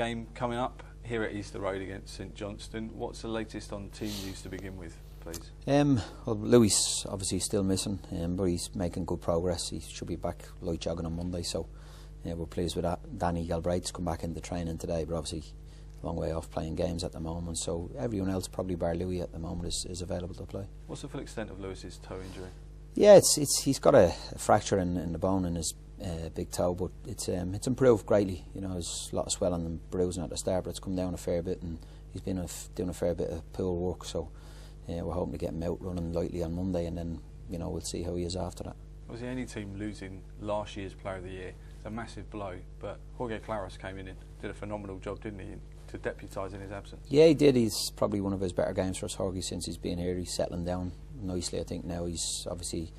game coming up here at Easter Road against St Johnstone. What's the latest on team news to begin with, please? Well, Louis obviously still missing, but he's making good progress. He should be back light jogging on Monday, so we're pleased with that. Danny Galbraith's come back into training today, but obviously a long way off playing games at the moment, so everyone else, probably bar Louis at the moment, is available to play. What's the full extent of Lewis's toe injury? Yeah, he's got a fracture in the bone in his big toe, but it's improved greatly. You know, there's a lot of swelling and bruising at the start, but it's come down a fair bit, and he's been doing a fair bit of pool work. So we're hoping to get him out running lightly on Monday, and then we'll see how he is after that. Was the only team losing last year's Player of the Year? It's a massive blow, but Jorge Claros came in and did a phenomenal job, didn't he, to deputise in his absence? Yeah, he did. He's probably one of his better games for us, Jorge, since he's been here. He's settling down nicely. I think now he's obviously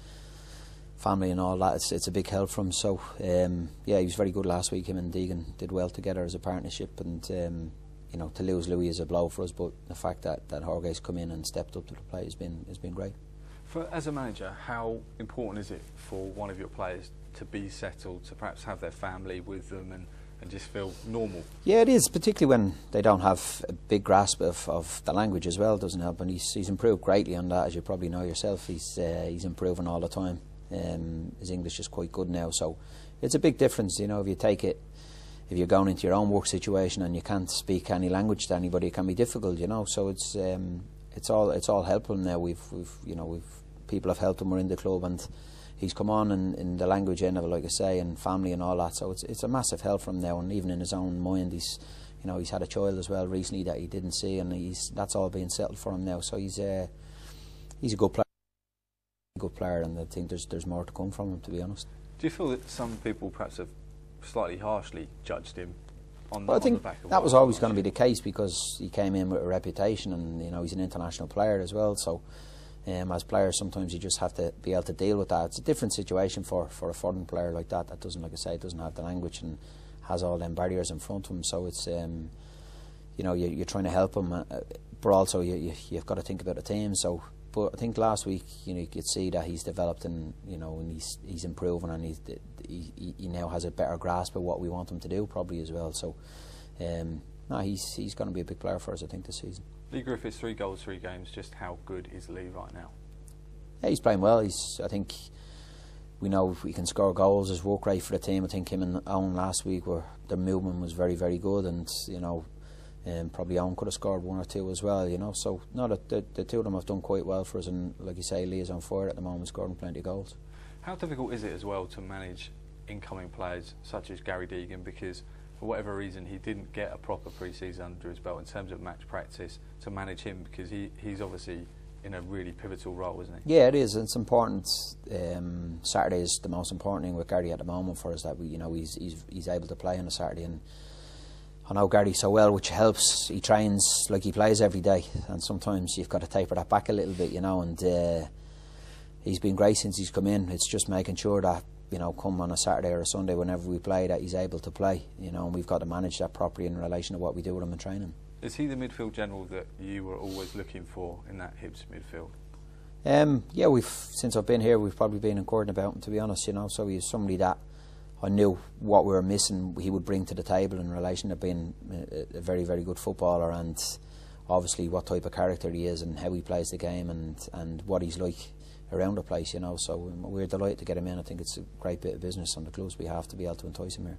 family and all that. It's a big help for him. So yeah, he was very good last week. Him and Deegan did well together as a partnership, and to lose Louis is a blow for us. But the fact that Jorge's come in and stepped up to the plate has been great. As a manager, how important is it for one of your players to be settled, to perhaps have their family with them and just feel normal? Yeah, it is, particularly when they don't have a big grasp of the language as well. It doesn't help, and he's improved greatly on that, as you probably know yourself. He's improving all the time. His English is quite good now, so it's a big difference. If you're going into your own work situation and you can't speak any language to anybody, it can be difficult. So it's all helpful now. We've people have helped him. We're in the club, and he's come on in the language end of it, like I say, and family and all that. So it's a massive help for him now, and even in his own mind, he's had a child as well recently that he didn't see, and that's all being settled for him now. So he's a good player, and I think there's more to come from him, to be honest. Do you feel that some people perhaps have slightly harshly judged him on I think the back of that was always going to be the case, because he came in with a reputation, and he's an international player as well. So as players, sometimes you just have to be able to deal with that. It's a different situation for a foreign player like that doesn't, like I say, doesn't have the language and has all them barriers in front of him. So it's you're trying to help him, but also you've got to think about the team. So, but I think last week you could see that he's developed, and and he's improving, and he now has a better grasp of what we want him to do probably as well. So he's going to be a big player for us, I think, this season. Lee Griffiths, 3 goals, 3 games. Just how good is Lee right now? Yeah, he's playing well. I think we know if we can score goals, his work rate for the team. I think him and Owen last week, where the movement was very, very good, and probably Owen could have scored 1 or 2 as well. So no, the two of them have done quite well for us, and like you say, Lee is on fire at the moment, scoring plenty of goals. How difficult is it as well to manage incoming players such as Gary Deegan, because for whatever reason he didn't get a proper pre-season under his belt in terms of match practice, to manage him, because he's obviously in a really pivotal role, isn't he? Yeah, it is. It's important. Saturday is the most important thing with Gary at the moment for us, that he's able to play on a Saturday, and I know Gary so well, which helps. He trains like he plays every day, and sometimes you've got to taper that back a little bit, and he's been great since he's come in. It's just making sure that come on a Saturday or a Sunday, whenever we play, that he's able to play, and we've got to manage that properly in relation to what we do with him in training. Is he the midfield general that you were always looking for in that Hibs midfield? Yeah, since I've been here, we've probably been inquiring about him, to be honest. So he's somebody that I knew what we were missing he would bring to the table in relation to being a very, very good footballer, and obviously what type of character he is, and how he plays the game, and what he's like around the place. So we're delighted to get him in. I think it's a great bit of business on the club's behalf to be able to entice him here.